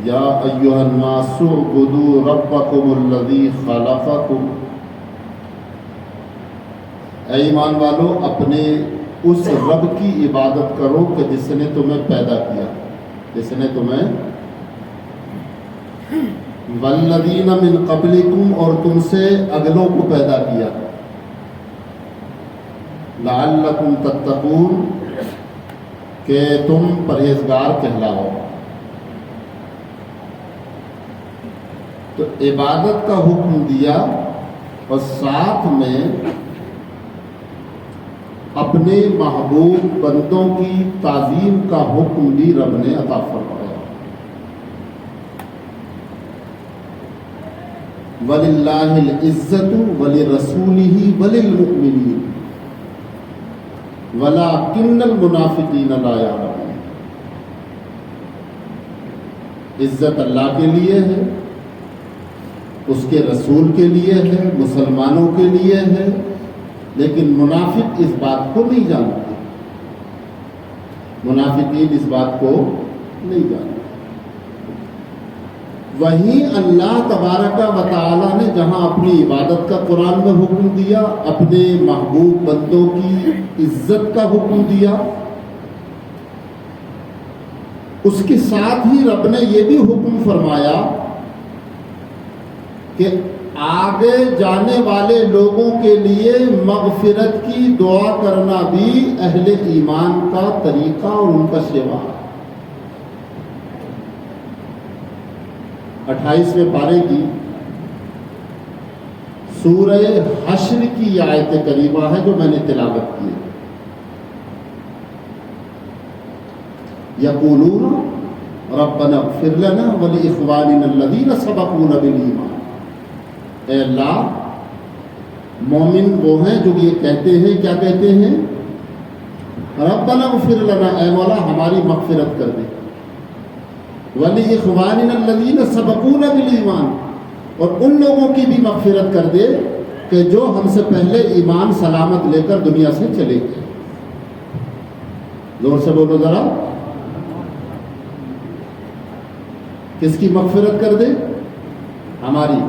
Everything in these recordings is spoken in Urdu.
یا ایھا الناس اعبدوا ربکم الذی خلقکم، اے ایمان والو اپنے اس رب کی عبادت کرو کہ جس نے تمہیں پیدا کیا، جس نے تمہیں والذین من قبلکم، اور تم سے اگلوں کو پیدا کیا، لعلکم تتقون، کہ تم پرہیزگار کہلاؤ۔ تو عبادت کا حکم دیا اور ساتھ میں اپنے محبوب بندوں کی تعظیم کا حکم بھی رب نے عطا فرمایا۔ وَلِلَّهِ الْعِزَّةُ وَلِرَسُولِهِ وَلِلْمُؤْمِنِينَ وَلَكِنَّ الْمُنَافِقِينَ لَا يَعْلَمُونَ۔ عزت اللہ کے لیے ہے، اس کے رسول کے لیے ہے، مسلمانوں کے لیے ہے، لیکن منافق اس بات کو نہیں جانتے، منافقین اس بات کو نہیں جانتے۔ وہیں اللہ تبارک و تعالی نے جہاں اپنی عبادت کا قرآن میں حکم دیا، اپنے محبوب بندوں کی عزت کا حکم دیا، اس کے ساتھ ہی رب نے یہ بھی حکم فرمایا کہ آگے جانے والے لوگوں کے لیے مغفرت کی دعا کرنا بھی اہل ایمان کا طریقہ اور ان کا شیوا ہے۔ 28ویں پارے کی سورہ حشر کی آیت کریمہ ہے جو میں نے تلاوت کی ہے۔ یقولون ربنا اغفر لنا ولاخواننا الذین سبقونا بالایمان، اے اللہ، مومن وہ ہیں جو یہ کہتے ہیں، کیا کہتے ہیں؟ ربنا اغفر لنا، اے مولا ہماری مغفرت کر دے، ولاخواننا الذین سبقونا بالایمان، اور ان لوگوں کی بھی مغفرت کر دے کہ جو ہم سے پہلے ایمان سلامت لے کر دنیا سے چلے گئے۔ زور سے بولو ذرا، کس کی مغفرت کر دے؟ ہماری۔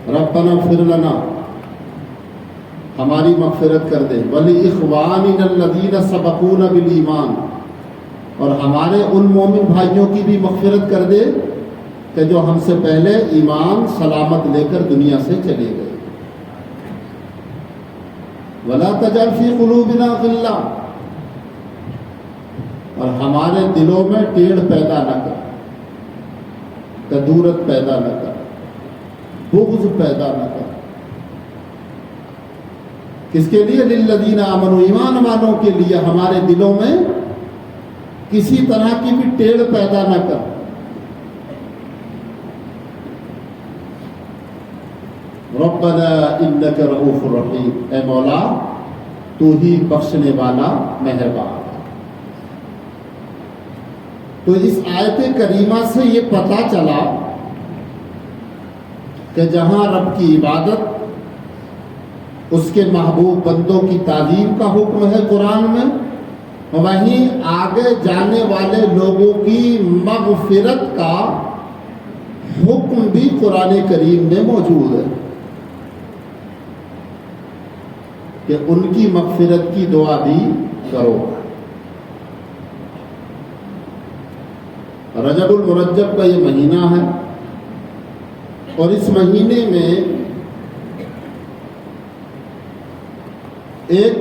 ربنا اغفر لنا، ہماری مغفرت کر دے، ولاخواننا الذین سبقونا بالایمان، اور ہمارے ان مومن بھائیوں کی بھی مغفرت کر دے کہ جو ہم سے پہلے ایمان سلامت لے کر دنیا سے چلے گئے۔ ولا تجعل فی قلوبنا غلا، اور ہمارے دلوں میں ٹیڑھ پیدا نہ کر، کدورت پیدا نہ کر، بغض پیدا نہ کر۔ کس کے لیے؟ للذین آمنوا، ایمان والوں کے لیے ہمارے دلوں میں کسی طرح کی بھی ٹیڑھ پیدا نہ کر۔ ربنا انک رؤوف رحیم، اے مولا تو ہی بخشنے والا مہربان۔ تو اس آیت کریمہ سے یہ پتہ چلا کہ جہاں رب کی عبادت، اس کے محبوب بندوں کی تعظیم کا حکم ہے قرآن میں، وہیں آگے جانے والے لوگوں کی مغفرت کا حکم بھی قرآن کریم میں موجود ہے کہ ان کی مغفرت کی دعا بھی کرو۔ رجب المرجب کا یہ مہینہ ہے، اور اس مہینے میں ایک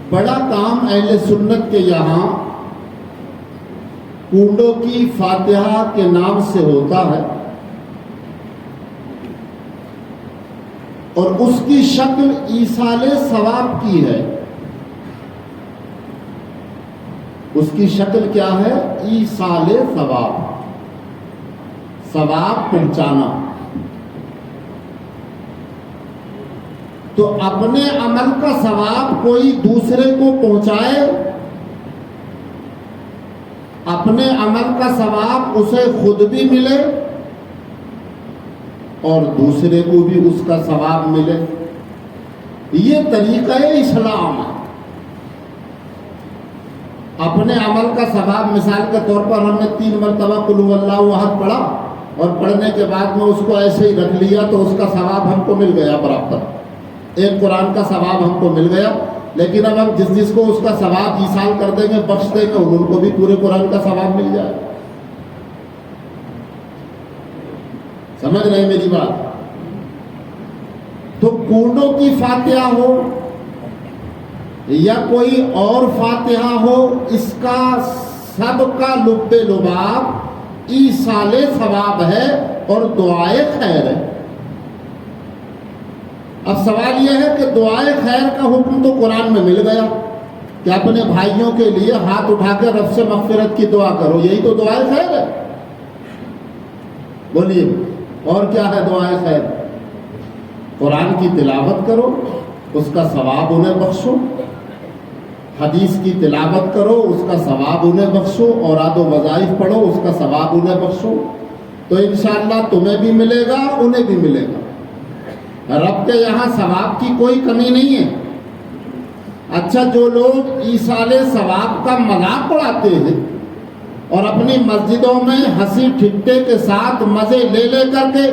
بڑا کام اہل سنت کے یہاں کنڈوں کی فاتحہ کے نام سے ہوتا ہے، اور اس کی شکل ایصال ثواب کی ہے۔ اس کی شکل کیا ہے؟ ایصال ثواب، ثواب پہنچانا۔ تو اپنے عمل کا ثواب کوئی دوسرے کو پہنچائے، اپنے عمل کا ثواب اسے خود بھی ملے اور دوسرے کو بھی اس کا ثواب ملے، یہ طریقہ اسلام ہے۔ اپنے عمل کا ثواب مثال کے طور پر ہم نے 3 مرتبہ قل هو اللہ احد پڑھا اور پڑھنے کے بعد میں اس کو ایسے ہی رکھ لیا تو اس کا ثواب ہم کو مل گیا برابر، ایک قرآن کا ثواب ہم کو مل گیا. لیکن اب ہم جس کو اس کا ثواب ایصال کر دیں گے، بخش دیں گے، ان کو بھی پورے قرآن کا ثواب مل جائے. سمجھ رہے ہیں میری بات؟ تو کوڑوں کی فاتحہ ہو یا کوئی اور فاتحہ ہو، اس کا سب کا لب لباب ایصال ثواب ہے اور دعائے خیر ہے. اب سوال یہ ہے کہ دعائے خیر کا حکم تو قرآن میں مل گیا کہ اپنے بھائیوں کے لیے ہاتھ اٹھا کے رب سے مغفرت کی دعا کرو، یہی تو دعائے خیر ہے. بولیے اور کیا ہے دعائے خیر؟ قرآن کی تلاوت کرو، اس کا ثواب انہیں بخشو، حدیث کی تلاوت کرو، اس کا ثواب انہیں بخشو، اوراد و وظائف پڑھو، اس کا ثواب انہیں بخشو، تو انشاءاللہ تمہیں بھی ملے گا، انہیں بھی ملے گا. رب کے یہاں ثواب کی کوئی کمی نہیں ہے. اچھا، جو لوگ ایصال ثواب کا مذاق اڑاتے ہیں اور اپنی مسجدوں میں ہنسی ٹھٹے کے ساتھ مزے لے لے کر کے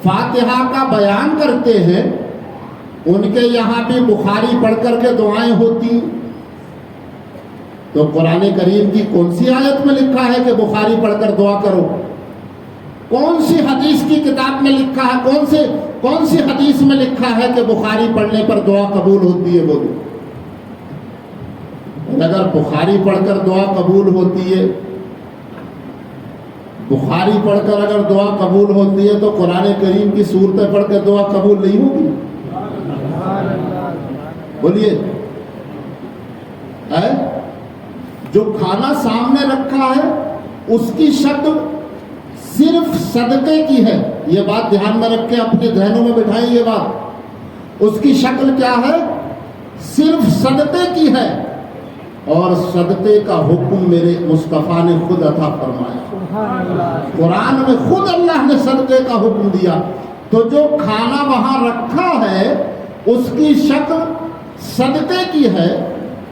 فاتحہ کا بیان کرتے ہیں، ان کے یہاں بھی بخاری پڑھ کر کے دعائیں ہوتی ہیں. تو قرآن کریم کی کون سی آیت میں لکھا ہے کہ بخاری پڑھ کر دعا کرو؟ کون سی حدیث کی کتاب میں لکھا ہے؟ کون سی حدیث میں لکھا ہے کہ بخاری پڑھنے پر دعا قبول ہوتی ہے؟ بولو. اگر بخاری پڑھ کر دعا قبول ہوتی ہے، بخاری پڑھ کر اگر دعا قبول ہوتی ہے تو قرآن کریم کی سورتیں پڑھ کر دعا قبول نہیں ہوگی؟ بولیے. جو کھانا سامنے رکھا ہے اس کی شکل صرف صدقے کی ہے، یہ بات دھیان میں رکھ کے اپنے ذہنوں میں بٹھائیں. یہ بات، اس کی شکل کیا ہے؟ صرف صدقے کی ہے، اور صدقے کا حکم میرے مصطفیٰ نے خود عطا فرمایا. قرآن میں خود اللہ نے صدقے کا حکم دیا. تو جو کھانا وہاں رکھا ہے اس کی شکل صدقے کی ہے،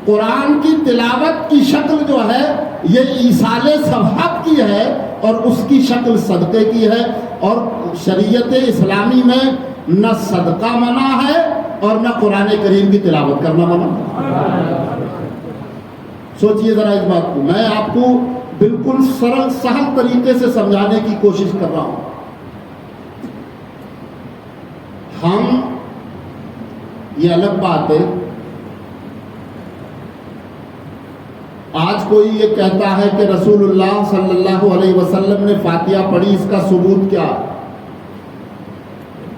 قرآن کی تلاوت کی شکل جو ہے یہ ایصال ثواب کی ہے اور اس کی شکل صدقے کی ہے. اور شریعت اسلامی میں نہ صدقہ منع ہے اور نہ قرآن کریم کی تلاوت کرنا منع ہے. سوچئے ذرا اس بات کو. میں آپ کو بالکل سرل سہل طریقے سے سمجھانے کی کوشش کر رہا ہوں. ہم، یہ الگ بات ہے، آج کوئی یہ کہتا ہے کہ رسول اللہ صلی اللہ علیہ وسلم نے فاتحہ پڑھی، اس کا ثبوت کیا؟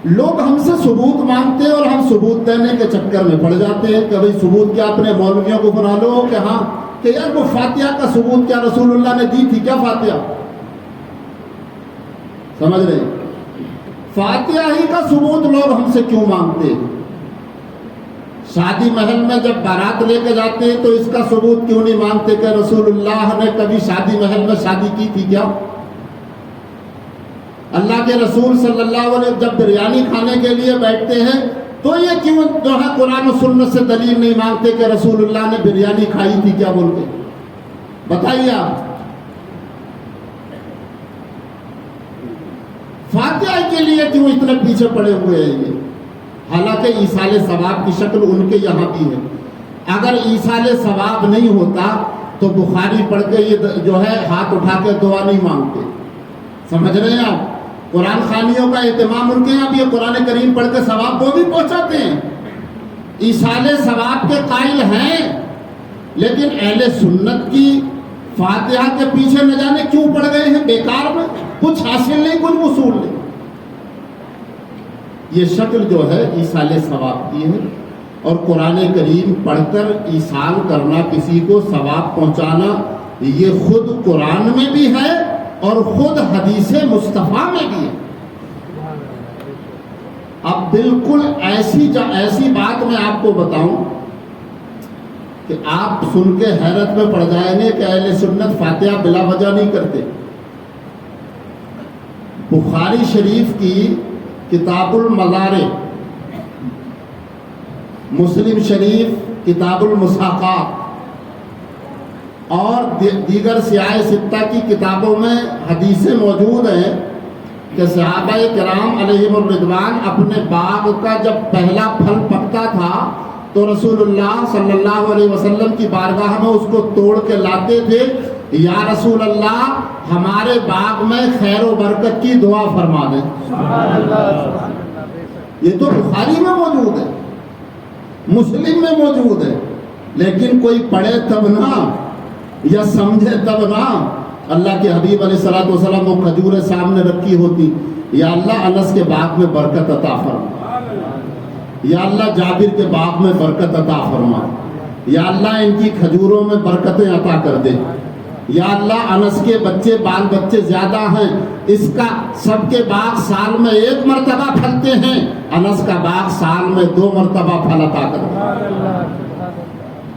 لوگ ہم سے ثبوت مانگتے ہیں اور ہم ثبوت دینے کے چکر میں پڑ جاتے ہیں کہ بھئی ثبوت کیا؟ اپنے مولویوں کو بنا لو کہ ہاں کہ یار وہ فاتحہ کا ثبوت کیا؟ رسول اللہ نے دی تھی کیا فاتحہ؟ سمجھ رہے ہیں؟ فاتحہ ہی کا ثبوت لوگ ہم سے کیوں مانگتے ہیں؟ شادی محل میں جب بارات لے کے جاتے ہیں تو اس کا ثبوت کیوں نہیں مانگتے کہ رسول اللہ نے کبھی شادی محل میں شادی کی تھی کیا؟ اللہ کے رسول صلی اللہ علیہ وسلم جب بریانی کھانے کے لیے بیٹھتے ہیں تو یہ کیوں جو ہے قرآن و سنت سے دلیل نہیں مانگتے کہ رسول اللہ نے بریانی کھائی تھی کیا بول کے؟ بتائیے آپ. فاتحہ کے لیے کیوں اتنے پیچھے پڑے ہوئے ہیں یہ؟ حالانکہ ایصال ثواب کی شکل ان کے یہاں بھی ہے. اگر ایصال ثواب نہیں ہوتا تو بخاری پڑھ کے یہ جو ہے ہاتھ اٹھا کے دعا نہیں مانگتے. سمجھ رہے ہیں آپ؟ قرآن خوانیوں کا اہتمام ان کے یہاں بھی ہے، قرآن کریم پڑھ کے ثواب وہ بھی پہنچاتے ہیں، ایصال ثواب کے قائل ہیں. لیکن اہل سنت کی فاتحہ کے پیچھے نہ جانے کیوں پڑ گئے ہیں بیکار میں، کچھ حاصل نہیں، کچھ وصول نہیں. یہ شکل جو ہے ایصال ثواب کی ہے، اور قرآن کریم پڑھ کر ایصال کرنا، کسی کو ثواب پہنچانا، یہ خود قرآن میں بھی ہے اور خود حدیث مصطفیٰ میں بھی ہے. اب بالکل ایسی بات میں آپ کو بتاؤں کہ آپ سن کے حیرت میں پڑ جائیں گے کہ اہل سنت فاتحہ بلا وجہ نہیں کرتے. بخاری شریف کی کتاب المزارع، مسلم شریف کتاب المساقات اور دیگر سیاہ ستہ کی کتابوں میں حدیثیں موجود ہیں کہ صحابہ کرام علیہم الرضوان اپنے باغ کا جب پہلا پھل پکتا تھا تو رسول اللہ صلی اللہ علیہ وسلم کی بارگاہ میں اس کو توڑ کے لاتے تھے، یا رسول اللہ ہمارے باغ میں خیر و برکت کی دعا فرما دیں۔ یہ تو بخاری میں موجود ہے، مسلم میں موجود ہے، لیکن کوئی پڑھے تب نہ یا سمجھے تب نہ۔ اللہ کے حبیب علیہ الصلوۃ والسلام وہ کھجوریں سامنے رکھی ہوتی، یا اللہ انس کے باغ میں برکت عطا فرما، یا اللہ جابر کے باغ میں برکت عطا فرما، یا اللہ ان کی کھجوروں میں برکتیں عطا کر دے، یا اللہ انس کے بچے بال بچے زیادہ ہیں، اس کا سب کے باغ سال میں 1 مرتبہ پھلتے ہیں، انس کا باغ سال میں 2 مرتبہ پھل عطا کر دے۔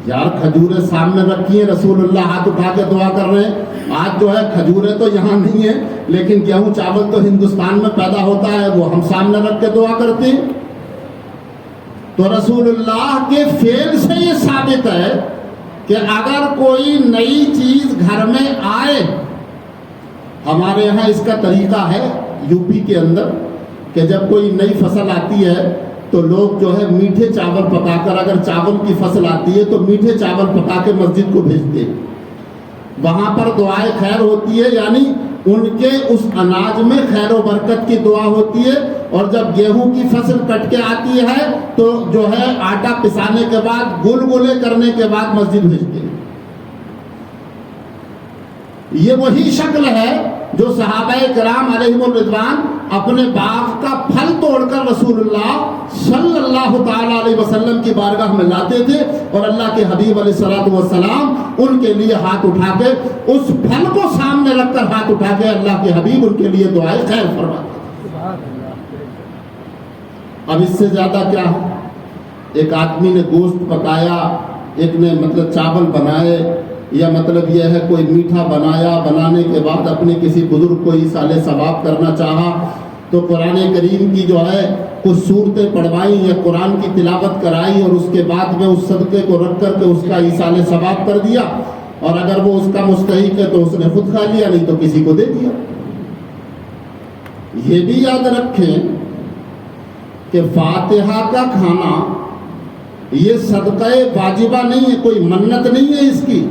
یار کھجوریں سامنے رکھی ہیں، رسول اللہ ہاتھ اٹھا کے دعا کر رہے ہیں۔ آج جو ہے کھجوریں تو یہاں نہیں ہیں، لیکن گیہوں چاول تو ہندوستان میں پیدا ہوتا ہے، وہ ہم سامنے رکھ کے دعا کرتے ہیں۔ تو رسول اللہ کے فعل سے یہ ثابت ہے کہ اگر کوئی نئی چیز گھر میں آئے، ہمارے یہاں اس کا طریقہ ہے یو پی کے اندر کہ جب کوئی نئی فصل آتی ہے تو لوگ جو ہے میٹھے چاول پکا کر، اگر چاول کی فصل آتی ہے تو میٹھے چاول پکا کے مسجد کو بھیجتے ہیں، وہاں پر دعائے خیر ہوتی ہے، یعنی ان کے اس اناج میں خیر و برکت کی دعا ہوتی ہے۔ اور جب گیہوں کی فصل کٹ کے آتی ہے تو جو ہے آٹا پسانے کے بعد گلگلے کرنے کے بعد مسجد بھیجتے ہیں۔ یہ وہی شکل ہے جو صحابہ کرام علیہم الرضوان اپنے باغ کا پھل توڑ کر رسول اللہ صلی اللہ تعالی علیہ وسلم کی بارگاہ میں لاتے تھے، اور اللہ کے حبیب علیہ الصلوۃ والسلام ان کے لیے ہاتھ اٹھا کے، اس پھل کو سامنے رکھ کر ہاتھ اٹھا کے اللہ کے حبیب ان کے لیے دعائے خیر فرماتے۔ اب اس سے زیادہ کیا ہے؟ ایک آدمی نے گوشت پکایا، ایک نے مطلب چاول بنائے، یا مطلب یہ ہے کوئی میٹھا بنایا، بنانے کے بعد اپنے کسی بزرگ کو ایصال ثواب کرنا چاہا تو قرآن کریم کی جو ہے کچھ صورتیں پڑھوائیں یا قرآن کی تلاوت کرائی، اور اس کے بعد میں اس صدقے کو رکھ کر کے اس کا ایصال ثواب کر دیا، اور اگر وہ اس کا مستحق ہے تو اس نے خود کھا لیا، نہیں تو کسی کو دے دیا۔ یہ بھی یاد رکھیں کہ فاتحہ کا کھانا یہ صدقہ واجبہ نہیں ہے، کوئی منت نہیں ہے اس کی،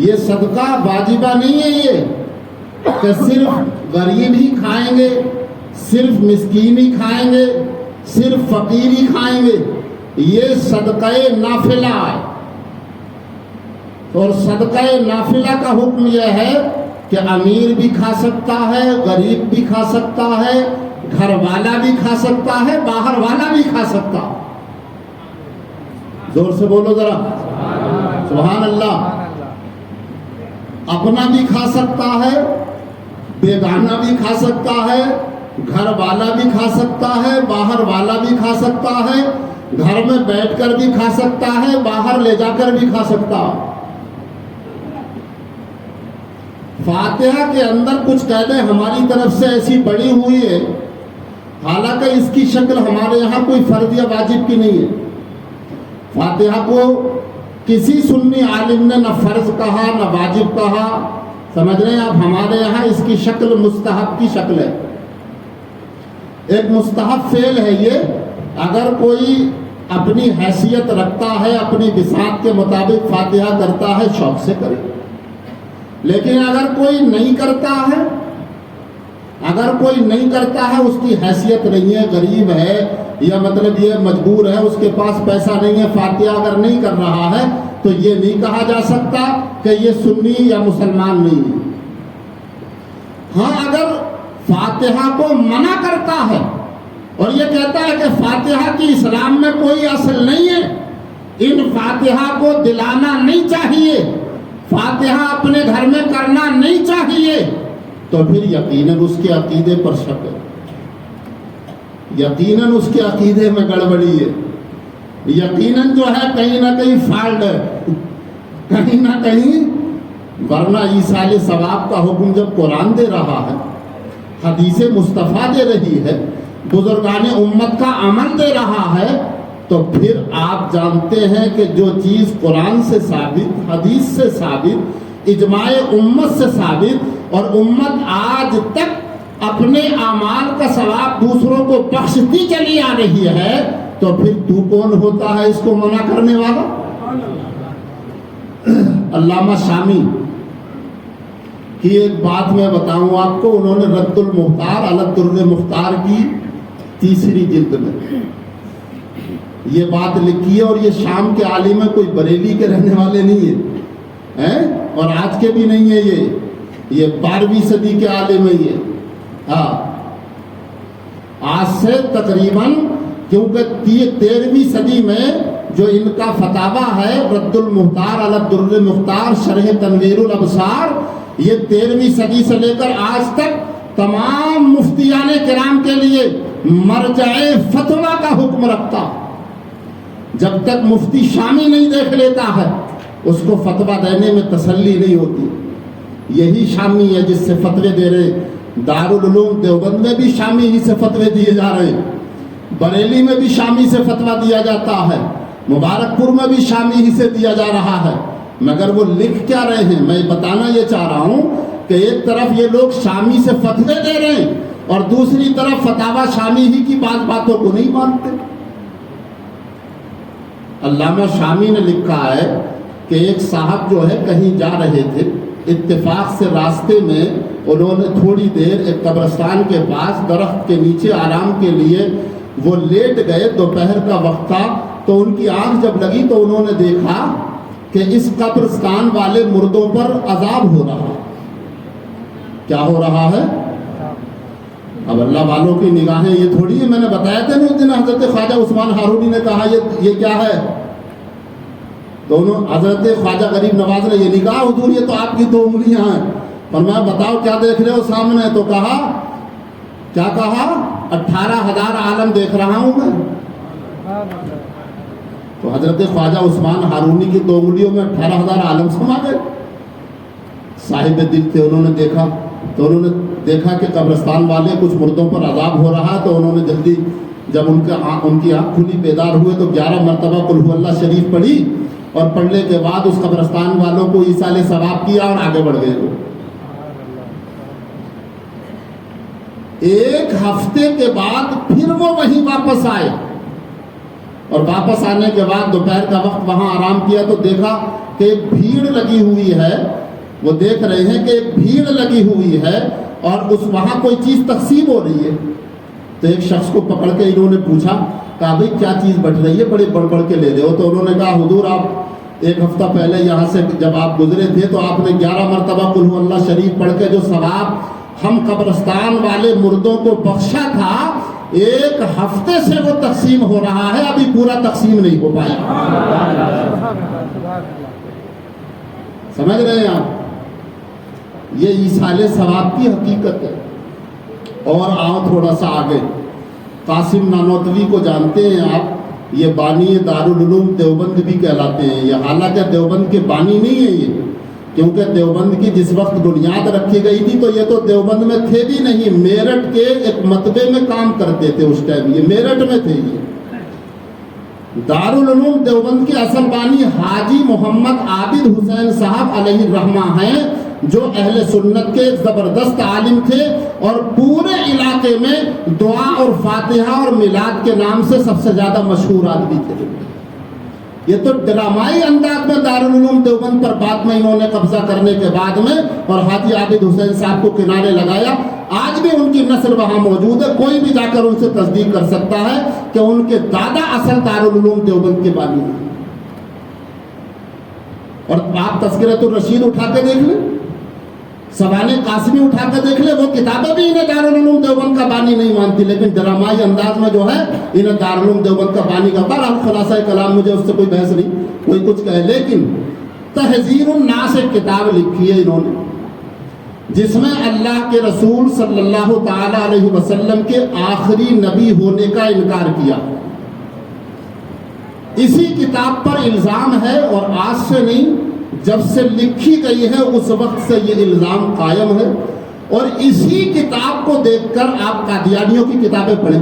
یہ صدقہ واجبہ نہیں ہے یہ کہ صرف غریب ہی کھائیں گے، صرف مسکین ہی کھائیں گے، صرف فقیر ہی کھائیں گے، یہ صدقہ نافلہ ہے۔ اور صدقہ نافلہ کا حکم یہ ہے کہ امیر بھی کھا سکتا ہے، غریب بھی کھا سکتا ہے، گھر والا بھی کھا سکتا ہے، باہر والا بھی کھا سکتا ہے۔ زور سے بولو ذرا سبحان اللہ۔ اپنا بھی کھا سکتا ہے، بیگانہ بھی کھا سکتا ہے، گھر والا بھی کھا سکتا ہے، باہر والا بھی کھا سکتا ہے، گھر میں بیٹھ کر بھی کھا سکتا ہے، باہر لے جا کر بھی کھا سکتا ہے۔ فاتحہ کے اندر کچھ قیدیں ہماری طرف سے ایسی بڑی ہوئی ہے، حالانکہ اس کی شکل ہمارے یہاں کوئی فرض یا واجب کی نہیں ہے۔ فاتحہ کو کسی سنی عالم نے نہ فرض کہا نہ واجب کہا، سمجھ رہے ہیں آپ؟ ہمارے یہاں اس کی شکل مستحب کی شکل ہے، ایک مستحب فعل ہے یہ۔ اگر کوئی اپنی حیثیت رکھتا ہے، اپنی بساط کے مطابق فاتحہ کرتا ہے، شوق سے کرے، لیکن اگر کوئی نہیں کرتا ہے، اگر کوئی نہیں کرتا ہے، اس کی حیثیت نہیں ہے، غریب ہے یا مطلب یہ مجبور ہے، اس کے پاس پیسہ نہیں ہے، فاتحہ اگر نہیں کر رہا ہے تو یہ نہیں کہا جا سکتا کہ یہ سنی یا مسلمان نہیں ہے۔ ہاں اگر فاتحہ کو منع کرتا ہے اور یہ کہتا ہے کہ فاتحہ کی اسلام میں کوئی اصل نہیں ہے، ان فاتحہ کو دلانا نہیں چاہیے، فاتحہ اپنے گھر میں کرنا نہیں چاہیے، تو پھر یقیناً اس کے عقیدے پر شک ہے، یقیناً اس کے عقیدے میں گڑبڑی ہے، یقیناً جو ہے کہیں نہ کہیں فالٹ ہے، کہیں نہ کہیں۔ ورنہ ایصال ثواب کا حکم جب قرآن دے رہا ہے، حدیث مصطفیٰ دے رہی ہے، بزرگان امت کا عمل دے رہا ہے، تو پھر آپ جانتے ہیں کہ جو چیز قرآن سے ثابت، حدیث سے ثابت، اجماع امت سے ثابت، اور امت آج تک اپنے اعمال کا ثواب دوسروں کو بخشتی چلی آ رہی ہے، تو پھر تو کون ہوتا ہے اس کو منع کرنے والا؟ علامہ شامی کی ایک بات میں بتاؤں آپ کو، انہوں نے رد المختار علی الدر المختار کی 3 جلد میں یہ بات لکھی ہے، اور یہ شام کے عالم ہے، کوئی بریلی کے رہنے والے نہیں ہیں اور آج کے بھی نہیں ہے، یہ 12ویں صدی کے عالم ہے یہ۔ ہاں، آج سے تقریباً، کیونکہ 13ویں صدی میں جو ان کا فتاوی ہے رد المختار علی الدر المختار شرح تنویر الابصار، یہ 13ویں صدی سے لے کر آج تک تمام مفتیان کرام کے لیے مرجع فتویٰ کا حکم رکھتا۔ جب تک مفتی شامی نہیں دیکھ لیتا ہے اس کو فتویٰ دینے میں تسلی نہیں ہوتی۔ یہی شامی ہے جس سے فتوے دے رہے، دارالعلوم دیوبند میں بھی شامی ہی سے فتوے دیے جا رہے ہیں، بریلی میں بھی شامی سے فتویٰ دیا جاتا ہے، مبارک پور میں بھی شامی ہی سے دیا جا رہا ہے، مگر وہ لکھ کیا رہے ہیں؟ میں بتانا یہ چاہ رہا ہوں کہ ایک طرف یہ لوگ شامی سے فتوے دے رہے ہیں اور دوسری طرف فتاویٰ شامی ہی کی بعض باتوں کو نہیں مانتے۔ علامہ شامی نے لکھا ہے کہ ایک صاحب جو ہے کہیں جا رہے تھے، اتفاق سے راستے میں انہوں نے تھوڑی دیر ایک قبرستان کے پاس درخت کے نیچے آرام کے لیے وہ لیٹ گئے، دوپہر کا وقت تھا، تو ان کی آنکھ جب لگی تو انہوں نے دیکھا کہ اس قبرستان والے مردوں پر عذاب ہو رہا ہے۔ کیا ہو رہا ہے؟ اب اللہ والوں کی نگاہیں یہ تھوڑی ہے، میں نے بتایا تھا نا اس دن حضرت خواجہ عثمان ہارونی نے کہا یہ کیا ہے، دونوں حضرت خواجہ غریب نواز نے یہ نہیں کہا حضور یہ تو آپ کی 2 انگلیاں ہیں، فرمایا بتاؤ کیا دیکھ رہے ہو سامنے؟ تو کہا، کیا کہا؟ 18,000 عالم دیکھ رہا ہوں میں۔ تو حضرت خواجہ عثمان ہارونی کی 2 انگلیوں میں 18,000 عالم سما گئے۔ صاحب دل تھے، انہوں نے دیکھا تو انہوں نے دیکھا کہ قبرستان والے کچھ مردوں پر عذاب ہو رہا ہے، تو انہوں نے جلدی جب ان کی آنکھ کھلی بیدار ہوئے تو 11 مرتبہ قل هو اللہ شریف پڑھی، اور پڑھنے کے بعد اس قبرستان والوں کو ایصال ثواب کیا اور آگے بڑھ گئے۔ وہ 1 ہفتے کے بعد پھر وہ وہیں واپس آئے، اور واپس آنے کے بعد دوپہر کا وقت وہاں آرام کیا تو دیکھا کہ ایک بھیڑ لگی ہوئی ہے، وہ دیکھ رہے ہیں کہ ایک بھیڑ لگی ہوئی ہے اور وہاں کوئی چیز تقسیم ہو رہی ہے۔ تو ایک شخص کو پکڑ کے انہوں نے پوچھا، کہا بھئی کیا چیز بٹ رہی ہے، بڑے بڑھ کے لے رہے ہو؟ تو انہوں نے کہا حضور آپ 1 ہفتہ پہلے یہاں سے جب آپ گزرے تھے تو آپ نے 11 مرتبہ قل هو اللہ شریف پڑھ کے جو ثواب ہم قبرستان والے مردوں کو بخشا تھا، 1 ہفتے سے وہ تقسیم ہو رہا ہے، ابھی پورا تقسیم نہیں ہو پایا۔ سمجھ رہے ہیں آپ؟ یہ ایصال ثواب کی حقیقت ہے۔ اور آؤ تھوڑا سا آگے، قاسم نانوتوی کو جانتے ہیں آپ، یہ بانی دارالعلوم دیوبند بھی کہلاتے ہیں۔ یہ حالانکہ دیوبند کے بانی نہیں ہیں یہ، کیونکہ دیوبند کی جس وقت بنیاد رکھی گئی تھی تو یہ تو دیوبند میں تھے بھی نہیں، میرٹھ کے ایک مطبعے میں کام کرتے تھے اس ٹائم، یہ میرٹھ میں تھے۔ یہ دارالعلوم دیوبند کے اصل بانی حاجی محمد عابد حسین صاحب علیہ الرحمہ ہیں، جو اہل سنت کے زبردست عالم تھے اور پورے علاقے میں دعا اور فاتحہ اور میلاد کے نام سے سب سے زیادہ مشہور آدمی تھے۔ یہ تو ڈرامائی انداز میں دارالعلوم دیوبند پر بعد میں انہوں نے قبضہ کرنے کے بعد میں اور حاجی عابد حسین صاحب کو کنارے لگایا۔ آج بھی ان کی نسل وہاں موجود ہے، کوئی بھی جا کر ان سے تصدیق کر سکتا ہے کہ ان کے دادا اصل دارالعلوم دیوبند کے بانی ہیں۔ اور آپ تذکرۃ الرشید اٹھا کے دیکھ لیں، سوانح قاسمی اٹھا کے دیکھ لیں، وہ کتابیں بھی انہیں دارالعلوم دیوبند کا بانی نہیں مانتی، لیکن ڈرامائی انداز میں جو ہے انہیں دارالعلوم دیوبند کا بانی کا بہرحال خلاصہ کلام، مجھے اس سے کوئی بحث نہیں، کوئی کچھ کہے، لیکن تہذیر الناس ایک کتاب لکھی ہے انہوں نے، جس میں اللہ کے رسول صلی اللہ تعالی علیہ وسلم کے آخری نبی ہونے کا انکار کیا۔ اسی کتاب پر الزام ہے، اور آج سے نہیں، جب سے لکھی گئی ہے اس وقت سے یہ الزام قائم ہے۔ اور اسی کتاب کو دیکھ کر آپ قادیانیوں کی کتابیں پڑھیں،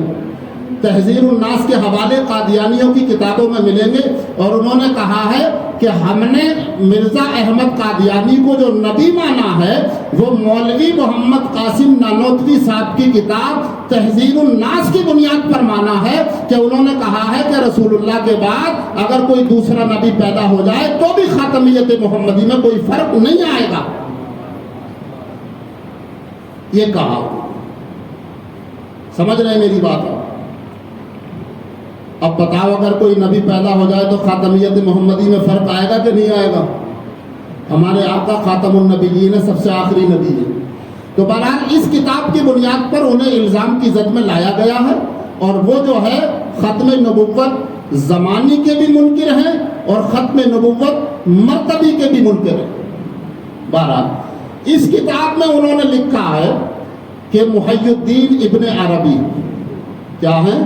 تحذیر الناس کے حوالے قادیانیوں کی کتابوں میں ملیں گے، اور انہوں نے کہا ہے کہ ہم نے مرزا احمد قادیانی کو جو نبی مانا ہے وہ مولوی محمد قاسم نانوتوی صاحب کی کتاب تحذیر الناس کی بنیاد پر مانا ہے، کہ انہوں نے کہا ہے کہ رسول اللہ کے بعد اگر کوئی دوسرا نبی پیدا ہو جائے تو بھی خاتمیت محمدی میں کوئی فرق نہیں آئے گا، یہ کہا۔ سمجھ رہے ہیں میری بات؟ اب بتاؤ اگر کوئی نبی پیدا ہو جائے تو خاتمیت محمدی میں فرق آئے گا کہ نہیں آئے گا؟ ہمارے آقا خاتم النبیین ہے، سب سے آخری نبی ہے۔ تو بہرحال اس کتاب کی بنیاد پر انہیں الزام کی زد میں لایا گیا ہے، اور وہ جو ہے ختم نبوت زمانی کے بھی منکر ہیں اور ختم نبوت مرتبی کے بھی منکر ہیں۔ بہرحال اس کتاب میں انہوں نے لکھا ہے کہ محی الدین ابن عربی کیا ہیں؟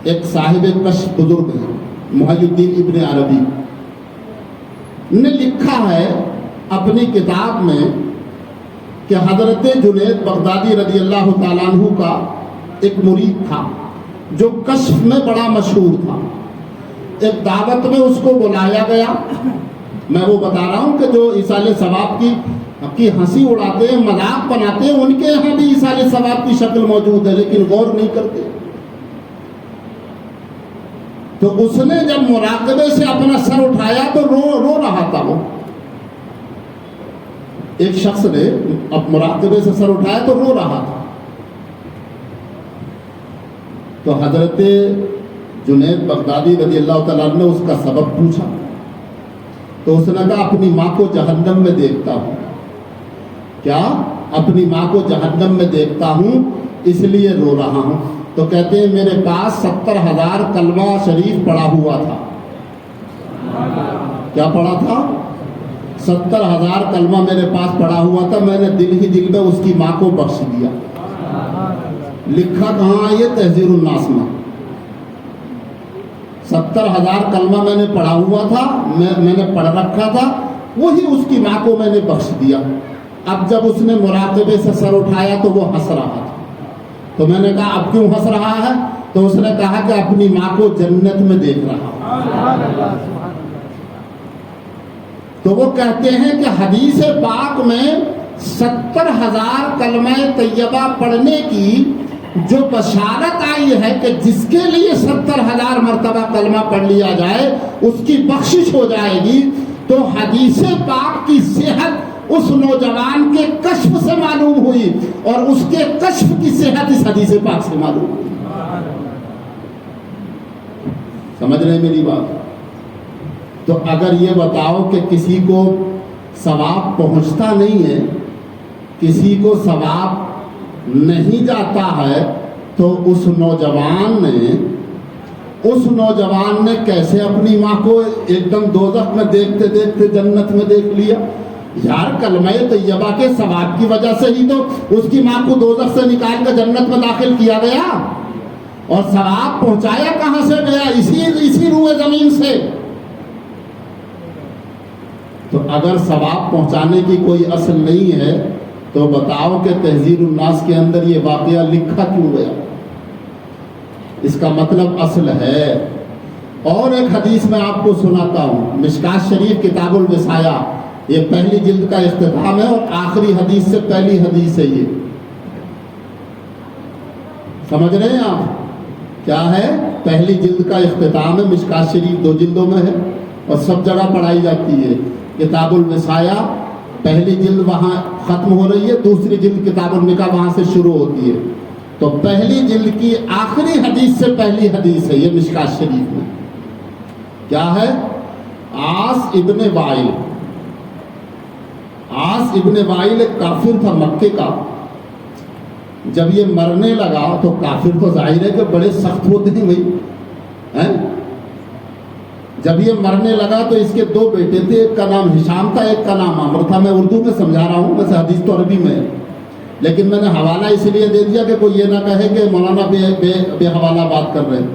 ایک صاحب کشف بزرگ ہیں، محی الدین ابن عربی نے لکھا ہے اپنی کتاب میں کہ حضرت جنید بغدادی رضی اللہ تعالیٰ عنہ کا ایک مرید تھا جو کشف میں بڑا مشہور تھا۔ ایک دعوت میں اس کو بلایا گیا، میں وہ بتا رہا ہوں کہ جو ایصال ثواب کی ہنسی اڑاتے ہیں، مذاق بناتے ہیں، ان کے یہاں بھی ایصال ثواب کی شکل موجود ہے لیکن غور نہیں کرتے۔ تو اس نے جب مراقبے سے اپنا سر اٹھایا تو رو رہا تھا، وہ ایک شخص نے اب مراقبے سے سر اٹھایا تو رو رہا تھا۔ تو حضرت جنید بغدادی رضی اللہ تعالیٰ نے اس کا سبب پوچھا، تو اس نے کہا اپنی ماں کو جہنم میں دیکھتا ہوں۔ کیا؟ اپنی ماں کو جہنم میں دیکھتا ہوں اس لیے رو رہا ہوں۔ تو کہتے ہیں میرے پاس 70,000 کلمہ شریف پڑھا ہوا تھا۔ کیا پڑھا تھا؟ 70,000 کلمہ میرے پاس پڑھا ہوا تھا، میں نے دل ہی دل میں اس کی ماں کو بخش دیا۔ لکھا کہاں؟ یہ تحذیر الناس میں 70,000 کلمہ میں نے پڑھا ہوا تھا، میں نے پڑھ رکھا تھا، وہی اس کی ماں کو میں نے بخش دیا۔ اب جب اس نے مراقبے سے سر اٹھایا تو وہ ہنس رہا تھا، تو میں نے کہا اب کیوں ہنس رہا ہے؟ تو اس نے کہا کہ اپنی ماں کو جنت میں دیکھ رہا ہوں۔ تو وہ کہتے ہیں کہ حدیث پاک میں 70,000 کلمہ طیبہ پڑھنے کی جو بشارت آئی ہے کہ جس کے لیے 70,000 مرتبہ کلمہ پڑھ لیا جائے اس کی بخشش ہو جائے گی، تو حدیث پاک کی صحت اس نوجوان کے کشف سے معلوم ہوئی اور اس کے کشف کی صحت اس حدیث پاک سے معلوم ہوئی۔ سمجھ رہے ہیں میری بات؟ تو اگر یہ بتاؤ کہ کسی کو ثواب پہنچتا نہیں ہے، کسی کو ثواب نہیں جاتا ہے، تو اس نوجوان نے کیسے اپنی ماں کو ایک دم دوزخ میں دیکھتے دیکھتے جنت میں دیکھ لیا؟ یار کلمہ طیبہ کے ثواب کی وجہ سے ہی تو اس کی ماں کو دوزخ سے نکال کر جنت میں داخل کیا گیا، اور ثواب پہنچایا کہاں سے گیا؟ اسی روئے زمین سے۔ تو اگر ثواب پہنچانے کی کوئی اصل نہیں ہے تو بتاؤ کہ تحذیر الناس کے اندر یہ واقعہ لکھا کیوں گیا؟ اس کا مطلب اصل ہے۔ اور ایک حدیث میں آپ کو سناتا ہوں، مشکات شریف کتاب الوصایہ، یہ پہلی جلد کا اختتام ہے اور آخری حدیث سے پہلی حدیث ہے۔ یہ سمجھ رہے ہیں آپ؟ کیا ہے؟ پہلی جلد کا اختتام ہے، مشکات شریف 2 جلدوں میں ہے اور سب جگہ پڑھائی جاتی ہے۔ کتاب الوصایہ پہلی جلد وہاں ختم ہو رہی ہے، دوسری جلد کتاب النکاح وہاں سے شروع ہوتی ہے۔ تو پہلی جلد کی آخری حدیث سے پہلی حدیث ہے یہ مشکات شریف میں۔ کیا ہے؟ عاص ابن وائل ایک کافر تھا مکے کا۔ جب یہ مرنے لگا تو کافر تو ظاہر ہے کہ بڑے سخت ہوتے ہیں بھائی۔ جب یہ مرنے لگا تو اس کے 2 بیٹے تھے، ایک کا نام ہشام تھا، ایک کا نام عمرو تھا۔ میں اردو میں سمجھا رہا ہوں، ویسے حدیث تو عربی میں ہے، لیکن میں نے حوالہ اس لیے دے دیا کہ کوئی یہ نہ کہے کہ مولانا بے حوالہ بات کر رہے ہیں،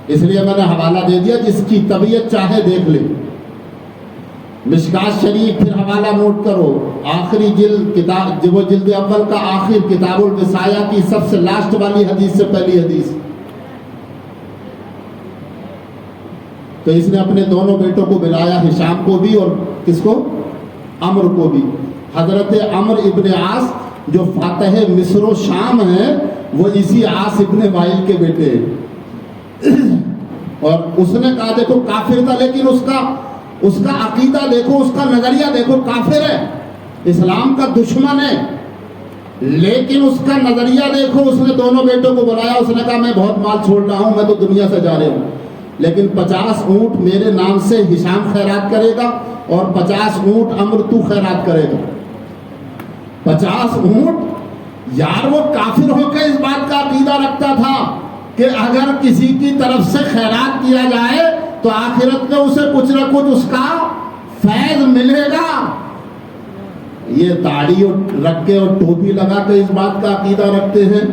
اس لیے میں نے حوالہ دے دیا، جس کی طبیعت چاہے دیکھ لے۔ مشکات شریف، پھر حوالہ نوٹ کرو، آخری جلد کتاب، وہ جلد اول کا آخر کتاب الوصایہ کی سب سے لاسٹ والی حدیث سے پہلی حدیث، تو اس نے اپنے دونوں بیٹوں کو بلایا، ہشام کو بھی اور کس کو؟ عمر کو بھی۔ حضرت عمر ابن عاص جو فاتح مصر و شام ہیں وہ اسی عاص ابن وائل کے بیٹے ہیں۔ اور اس نے کہا دیکھو کافر تھا لیکن اس کا عقیدہ دیکھو، اس کا نظریہ دیکھو، کافر ہے، اسلام کا دشمن ہے، لیکن اس کا نظریہ دیکھو۔ اس نے دونوں بیٹوں کو بلایا، اس نے کہا میں بہت مال چھوڑ رہا ہوں، میں تو دنیا سے جا رہا ہوں، لیکن 50 اونٹ میرے نام سے ہشام خیرات کرے گا اور 50 اونٹ عمر تو خیرات کرے گا۔ 50 اونٹ! یار وہ کافر ہو کے اس بات کا عقیدہ رکھتا تھا کہ اگر کسی کی طرف سے خیرات کیا جائے تو آخرت میں اسے کچھ نہ کچھ اس کا فیض ملے گا۔ یہ داڑھی رکھ کے اور ٹوپی لگا کے اس بات کا عقیدہ رکھتے ہیں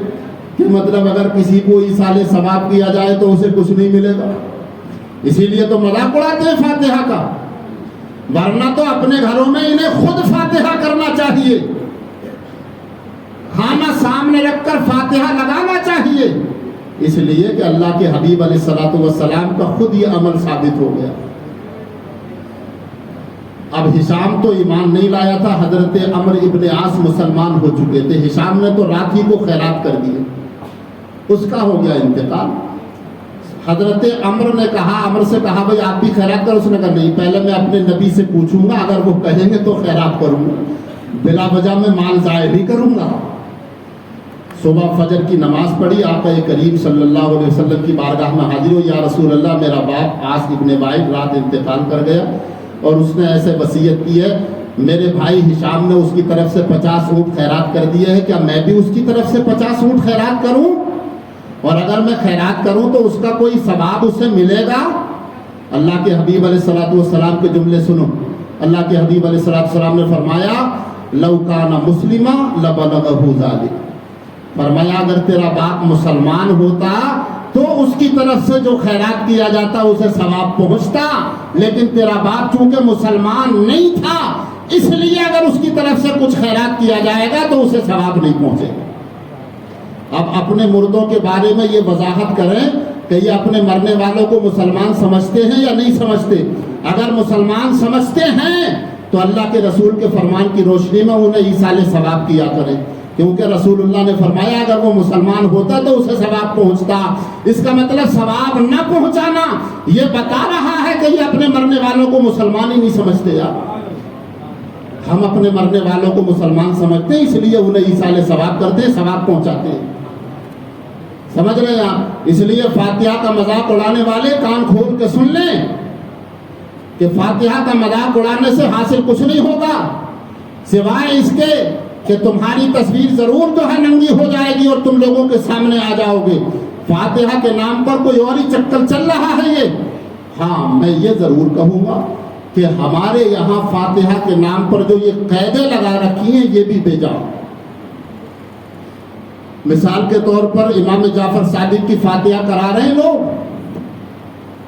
کہ مطلب اگر کسی کو ایصال ثواب کیا جائے تو اسے کچھ نہیں ملے گا، اسی لیے تو مذاق اڑاتے ہیں فاتحہ کا، ورنہ تو اپنے گھروں میں انہیں خود فاتحہ کرنا چاہیے، کھانا سامنے رکھ کر فاتحہ لگانا چاہیے، اس لیے کہ اللہ کے حبیب علیہ الصلوۃ والسلام کا خود یہ عمل ثابت ہو گیا۔ اب ہشام تو ایمان نہیں لایا تھا، حضرت عمر ابن عاص مسلمان ہو چکے تھے، ہشام نے تو رات ہی کو خیرات کر دیے، اس کا ہو گیا انتقال۔ حضرت عمر نے کہا، عمر سے کہا بھائی آپ بھی خیرات کرو، اس نے کہا نہیں، پہلے میں اپنے نبی سے پوچھوں گا، اگر وہ کہیں گے تو خیرات کروں گا، بلا وجہ میں مال ضائع نہیں کروں گا۔ صبح فجر کی نماز پڑھی، آقا کریم صلی اللہ علیہ وسلم کی بارگاہ میں حاضر ہو، یا رسول اللہ میرا باپ عاص ابن وائل رات انتقال کر گیا اور اس نے ایسے وصیت کی ہے، میرے بھائی ہشام نے اس کی طرف سے 50 اونٹ خیرات کر دیے ہیں، کیا میں بھی اس کی طرف سے 50 اونٹ خیرات کروں؟ اور اگر میں خیرات کروں تو اس کا کوئی ثواب اسے ملے گا؟ اللہ کے حبیب علیہ الصلوۃ والسلام کے جملے سنو۔ اللہ کے حبیب علیہ الصلوۃ والسلام نے فرمایا لو کان مسلما لبلغہ ذلک، فرمایا اگر تیرا باپ مسلمان ہوتا تو اس کی طرف سے جو خیرات کیا جاتا اسے ثواب پہنچتا، لیکن تیرا باپ چونکہ مسلمان نہیں تھا اس لیے اگر اس کی طرف سے کچھ خیرات کیا جائے گا تو اسے ثواب نہیں پہنچے گا۔ اب اپنے مردوں کے بارے میں یہ وضاحت کریں کہ یہ اپنے مرنے والوں کو مسلمان سمجھتے ہیں یا نہیں سمجھتے؟ اگر مسلمان سمجھتے ہیں تو اللہ کے رسول کے فرمان کی روشنی میں انہیں ایصال ثواب کیا کریں، کیونکہ رسول اللہ نے فرمایا اگر وہ مسلمان ہوتا تو اسے ثواب پہنچتا۔ اس کا مطلب ثواب نہ پہنچانا یہ بتا رہا ہے کہ یہ اپنے مرنے والوں کو مسلمان ہی نہیں سمجھتے۔ یار ہم اپنے مرنے والوں کو مسلمان سمجھتے ہیں، اس لیے انہیں ایصال ثواب کرتے ہیں، ثواب پہنچاتے ہیں، سمجھ رہے ہیں آپ؟ اس لیے فاتحہ کا مذاق اڑانے والے کان کھول کے سن لیں کہ فاتحہ کا مذاق اڑانے سے حاصل کچھ نہیں ہوگا سوائے اس کے کہ تمہاری تصویر ضرور جو ہے ننگی ہو جائے گی اور تم لوگوں کے سامنے آ جاؤ گے۔ فاتحہ کے نام پر کوئی اور ہی چکر چل رہا ہے یہ۔ ہاں میں یہ ضرور کہوں گا کہ ہمارے یہاں فاتحہ کے نام پر جو یہ قیدیں لگا رکھی ہیں یہ بھی بے جا۔ مثال کے طور پر امام جعفر صادق کی فاتحہ کرا رہے ہیں لوگ،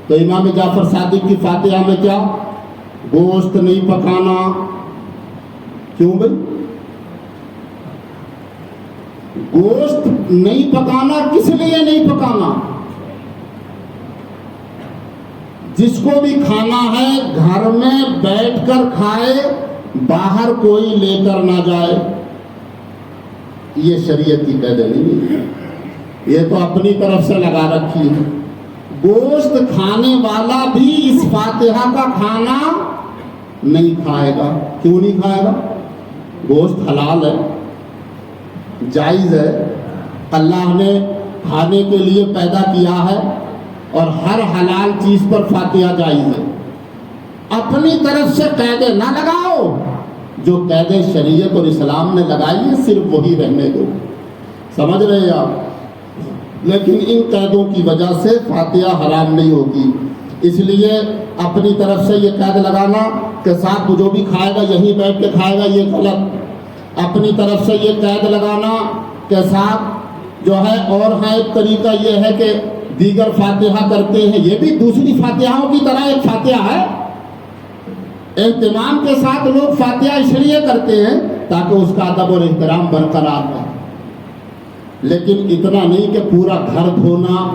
تو امام جعفر صادق کی فاتحہ میں کیا گوشت نہیں پکانا؟ کیوں بھائی گوشت نہیں پکانا؟ کس لیے نہیں پکانا؟ جس کو بھی کھانا ہے گھر میں بیٹھ کر کھائے، باہر کوئی لے کر نہ جائے۔ یہ شریعت کی قید نہیں ہے، یہ تو اپنی طرف سے لگا رکھی ہے۔ گوشت کھانے والا بھی اس فاتحہ کا کھانا نہیں کھائے گا۔ کیوں نہیں کھائے گا؟ گوشت حلال ہے، جائز ہے، اللہ نے کھانے کے لیے پیدا کیا ہے اور ہر حلال چیز پر فاتحہ جائز ہے۔ اپنی طرف سے قیدیں نہ لگاؤ، جو قیدیں شریعت اور اسلام نے لگائی ہیں صرف وہی رہنے دو، سمجھ رہے ہیں آپ؟ لیکن ان قیدوں کی وجہ سے فاتحہ حرام نہیں ہوگی۔ اس لیے اپنی طرف سے یہ قید لگانا کہ صاحب جو بھی کھائے گا یہیں بیٹھ کے کھائے گا، یہ غلط۔ اپنی طرف سے یہ قید لگانا کہ صاحب جو ہے اور ہاں ایک طریقہ یہ ہے کہ دیگر فاتحہ کرتے ہیں، یہ بھی دوسری فاتحوں کی طرح ایک فاتحہ ہے، اہتمام کے ساتھ لوگ فاتحہ اس لیے کرتے ہیں تاکہ اس کا ادب اور احترام برقرار رہے، لیکن اتنا نہیں کہ پورا گھر دھونا،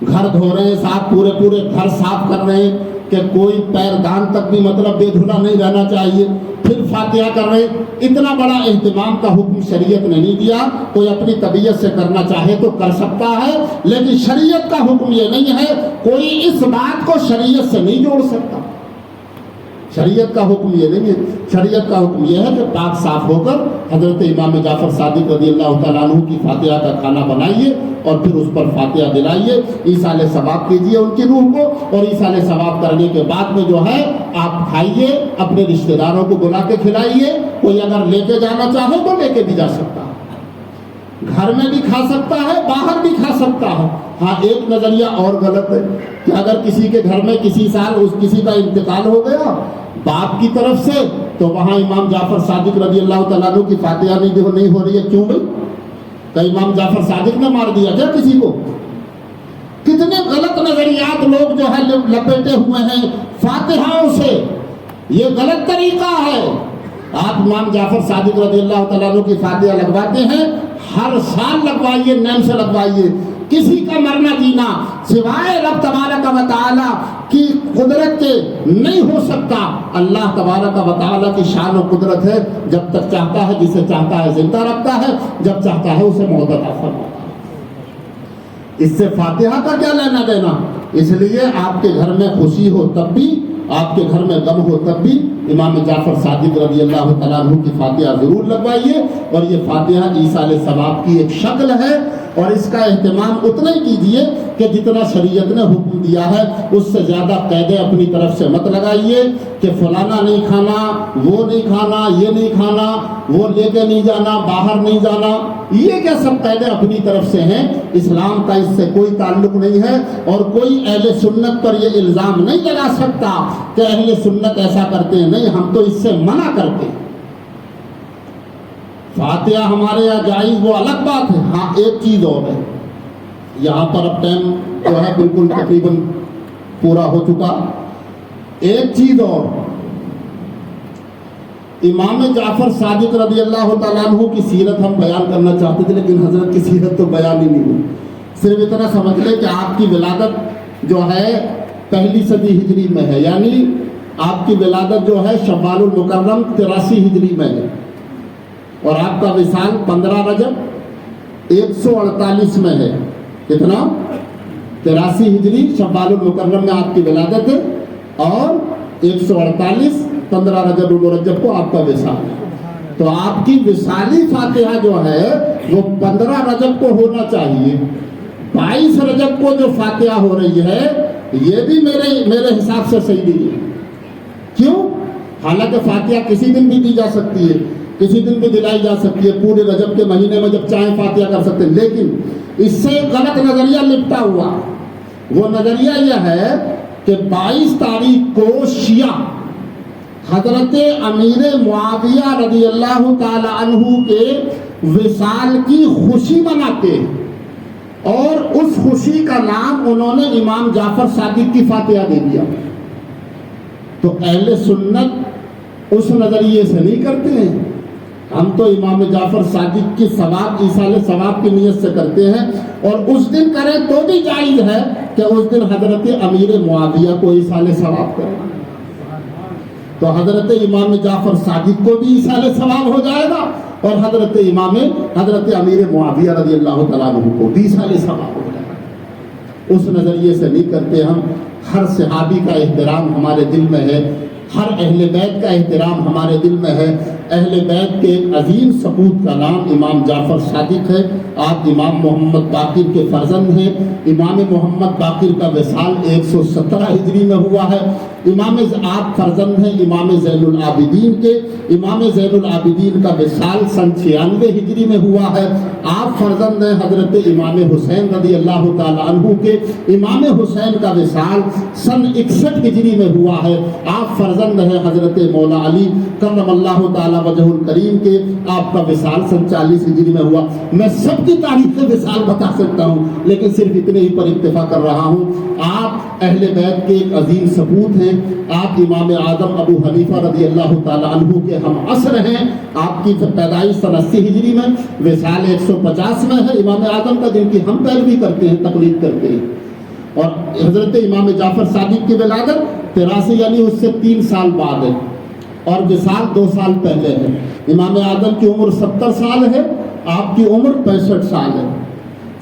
گھر دھو رہے ہیں صاف، پورے پورے گھر صاف کر رہے ہیں کہ کوئی پیردان تک بھی مطلب بے دھلا نہیں رہنا چاہیے، پھر فاتحہ کر رہے ہیں۔ اتنا بڑا اہتمام کا حکم شریعت نے نہیں دیا۔ کوئی اپنی طبیعت سے کرنا چاہے تو کر سکتا ہے، لیکن شریعت کا حکم یہ نہیں ہے، کوئی اس بات کو شریعت سے نہیں جوڑ سکتا۔ شریعت کا حکم یہ نہیں ہے، شریعت کا حکم یہ ہے کہ پاک صاف ہو کر حضرت امام جعفر صادق رضی اللہ تعالیٰ عنہ کی فاتحہ کا کھانا بنائیے اور پھر اس پر فاتحہ دلائیے، ایصال ثواب کیجیے ان کی روح کو، اور ایصال ثواب کرنے کے بعد میں جو ہے آپ کھائیے، اپنے رشتہ داروں کو بلا کے کھلائیے۔ کوئی اگر لے کے جانا چاہے تو لے کے بھی جا سکتا ہے، گھر میں بھی کھا سکتا ہے، باہر بھی کھا سکتا ہے۔ ہاں ایک نظریہ اور غلط ہے کہ اگر کسی کے گھر میں کسی سال کسی کا انتقال ہو گیا باپ کی طرف سے، تو وہاں امام جعفر صادق رضی اللہ تعالیٰ عنہ کی فاتحہ نہیں ہو رہی ہے، کیوں بھائی؟ کہ امام جعفر صادق نے مار دیا کیا کسی کو؟ کتنے غلط نظریات لوگ جو ہے لپیٹے ہوئے ہیں فاتحاؤں سے، یہ غلط طریقہ ہے۔ آپ امام جعفر صادق رضی اللہ تعالیٰ عنہ کی فاتحہ لگواتے ہیں، ہر سال لگوائیے، نیم سے لگوائیے۔ کسی کا مرنا جینا سوائے رب تبارک و تعالیٰ کی قدرت کے نہیں ہو سکتا۔ اللہ تبارک و تعالیٰ کی شان و قدرت ہے، جب تک چاہتا ہے جسے چاہتا ہے زندہ رکھتا ہے، جب چاہتا ہے اسے موت عطا فرماتا ہے۔ اس سے فاتحہ کا کیا لینا دینا؟ اس لیے آپ کے گھر میں خوشی ہو تب بھی، آپ کے گھر میں غم ہو تب بھی امام جعفر صادق رضی اللہ تعالیٰ عنہ کی فاتحہ ضرور لگوائیے۔ اور یہ فاتحہ ایصال ثواب کی ایک شکل ہے، اور اس کا اہتمام اتنا ہی کیجیے کہ جتنا شریعت نے حکم دیا ہے، اس سے زیادہ قیدیں اپنی طرف سے مت لگائیے کہ فلانا نہیں کھانا، وہ نہیں کھانا، یہ نہیں کھانا، وہ لے کے نہیں جانا، باہر نہیں جانا۔ یہ کیا سب قیدیں اپنی طرف سے ہیں؟ اسلام کا اس سے کوئی تعلق نہیں ہے، اور کوئی اہل سنت پر یہ الزام نہیں لگا سکتا کہ اہل سنت ایسا کرتے ہیں۔ نہیں، ہم تو اس سے منع کرتے ہیں۔ فاتحہ ہمارے یہاں جائز وہ الگ بات ہے۔ ہاں ایک چیز اور ہے، یہاں پر اب ٹائم جو ہے بالکل تقریباً پورا ہو چکا۔ ایک چیز اور، امام جعفر صادق رضی اللہ تعالیٰ عنہ کی سیرت ہم بیان کرنا چاہتے تھے، لیکن حضرت کی سیرت تو بیان ہی نہیں ہوئی۔ صرف اتنا سمجھ لیں کہ آپ کی ولادت جو ہے 1 صدی ہجری میں ہے، یعنی آپ کی ولادت جو ہے شوال المکرم 83 ہجری میں ہے، اور آپ کا وصال 15 رجب 148 میں ہے۔ کتنا؟ 83 ہجری شوال المکرم میں آپ کی ولادت ہے، اور 148 15 رجب المرجب کو آپ کا وصال ہے۔ تو آپ کی وصالی فاتحہ جو ہے وہ 15 رجب کو ہونا چاہیے۔ 22 رجب کو جو فاتحہ ہو رہی ہے یہ بھی میرے حساب سے صحیح نہیں ہے۔ کیوں؟ حالانکہ فاتحہ کسی دن بھی دی جا سکتی ہے، کسی دن بھی دلائی جا سکتی ہے، پورے رجب کے مہینے میں جب چاہیں فاتحہ کر سکتے ہیں، لیکن اس سے غلط نظریہ لپٹا ہوا۔ وہ نظریہ یہ ہے کہ 22 تاریخ کو شیعہ حضرت امیر معاویہ رضی اللہ تعالی عنہ کے وصال کی خوشی مناتے ہیں، اور اس خوشی کا نام انہوں نے امام جعفر صادق کی فاتحہ دے دیا۔ تو اہل سنت اس نظریے سے نہیں کرتے ہیں، ہم تو امام جعفر صادق کی ثواب، ایصال ثواب کی نیت سے کرتے ہیں، اور اس دن کریں تو بھی جائز ہے کہ اس دن حضرت امیر معاویہ کو ایصال ثواب کریں۔ تو حضرت امام جعفر صادق کو بھی ایصال ثواب ہو جائے گا، اور حضرت امیر معاویہ رضی اللہ تعالیٰ عنہ کو بھی ایصال ثواب ہو جائے گا۔ اس نظریے سے نہیں کرتے ہم۔ ہر صحابی کا احترام ہمارے دل میں ہے، ہر اہل بیت کا احترام ہمارے دل میں ہے۔ اہل بیت کے ایک عظیم سپوت کا نام امام جعفر صادق ہے۔ آپ امام محمد باقر کے فرزند ہیں۔ امام محمد باقر کا وصال 117 ہجری میں ہوا ہے۔ آپ فرزند ہیں امام زین العابدین کے۔ امام زین العابدین کا وصال سن 96 ہجری میں ہوا ہے۔ آپ فرزند ہیں حضرت امام حسین رضی اللہ تعالی عنہ کے۔ امام حسین کا وصال سن 61 ہجری میں ہوا ہے۔ آپ فرزند ہیں حضرت مولا علی کرم اللہ تعالی وجہ الکریم کے۔ آپ کا وصال سن 40 ہجری میں ہوا۔ میں سب کی تاریخ وصال بتا سکتا ہوں، لیکن صرف اتنے ہی پر اکتفا کر رہا ہوں۔ آپ اہل بیت کے ایک عظیم سپوت ہیں۔ آپ امام اعظم ابو حنیفہ رضی اللہ تعالی عنہ کے ہم عصر ہیں۔ آپ کی پیدائش سن 80 ہجری میں، وصال 150 میں ہے امام اعظم کا، جن کی ہم پیروی کرتے ہیں، تقلید کرتے ہیں۔ اور حضرت امام جعفر صادق کی ولادت 83 یعنی اس سے 3 سال بعد ہے، اور وصال 2 سال پہلے ہے۔ امام اعظم کی عمر 70 سال ہے، آپ کی عمر 65 سال ہے،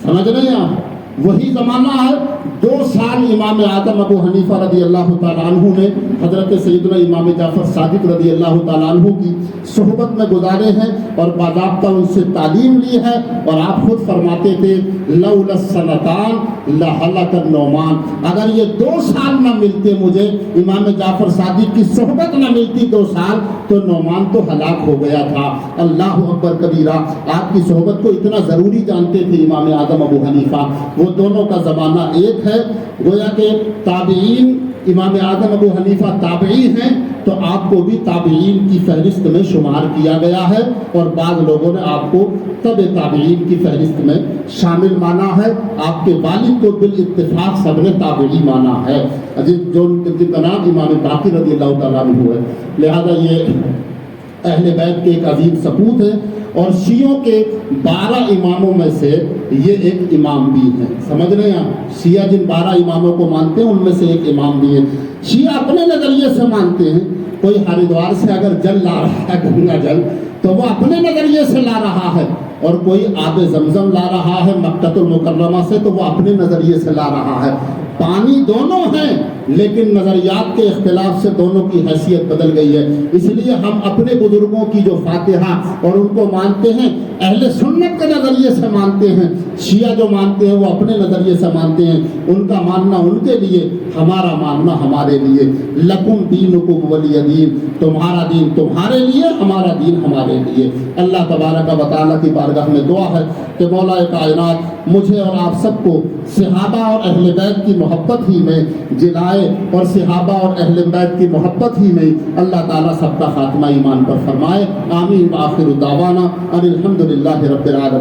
سمجھ رہے ہیں آپ؟ وہی زمانہ ہے۔ 2 سال امام اعظم ابو حنیفہ رضی اللہ تعالیٰ عنہ نے حضرت سیدنا امام جعفر صادق رضی اللہ تعالیٰ عنہ کی صحبت میں گزارے ہیں اور باضابطہ ان سے تعلیم لی ہے، اور آپ خود فرماتے تھے لولا السنتان لہلک النعمان، اگر یہ 2 سال نہ ملتے مجھے، امام جعفر صادق کی صحبت نہ ملتی 2 سال، تو نعمان تو ہلاک ہو گیا تھا۔ اللہ اکبر کبیرہ، آپ کی صحبت کو اتنا ضروری جانتے تھے امام اعظم ابو حنیفہ۔ وہ دونوں کا زمانہ ایک ہے، گویا کہ تابعین، امام اعظم ابو حنیفہ تابعی ہیں، تو آپ کو بھی تابعین کی فہرست میں شمار کیا گیا ہے، اور بعض لوگوں نے آپ کو تبع تابعین کی فہرست میں شامل مانا ہے۔ آپ کے والد کو بالاتفاق سب نے تابعی مانا ہے، جو ان کا نام امام باقر رضی اللہ تعالیٰ عنہ ہے۔ لہذا یہ اہل بیت کے ایک عظیم سپوت ہیں، اور شیعوں کے 12 اماموں میں سے یہ ایک امام بھی ہیں، سمجھ رہے ہیں؟ شیعہ جن 12 اماموں کو مانتے ہیں ان میں سے ایک امام بھی ہے۔ شیعہ اپنے نظریے سے مانتے ہیں، کوئی ہریدوار سے اگر جل لا رہا ہے، گنگا جل، تو وہ اپنے نظریے سے لا رہا ہے، اور کوئی آب زمزم لا رہا ہے مکہ المکرمہ سے، تو وہ اپنے نظریے سے لا رہا ہے۔ پانی دونوں ہیں، لیکن نظریات کے اختلاف سے دونوں کی حیثیت بدل گئی ہے۔ اس لیے ہم اپنے بزرگوں کی جو فاتحہ اور ان کو مانتے ہیں، اہل سنت کے نظریے سے مانتے ہیں، شیعہ جو مانتے ہیں وہ اپنے نظریے سے مانتے ہیں، ان کا ماننا ان کے لیے، ہمارا ماننا ہمارے لیے۔ لکم دینکم ولی دین، تمہارا دین تمہارے لیے، ہمارا دین ہمارے لیے۔ اللہ تبارک و تعالیٰ کی بارگاہ میں دعا ہے کہ مولا کائنات مجھے اور آپ سب کو صحابہ اور اہل بیت کی محبت ہی میں جلائے، اور صحابہ اور اہل بیت کی محبت ہی میں اللہ تعالیٰ سب کا خاتمہ ایمان پر فرمائے۔ آمین۔ وآخر دعوانا ان الحمد للہ رب العالمین۔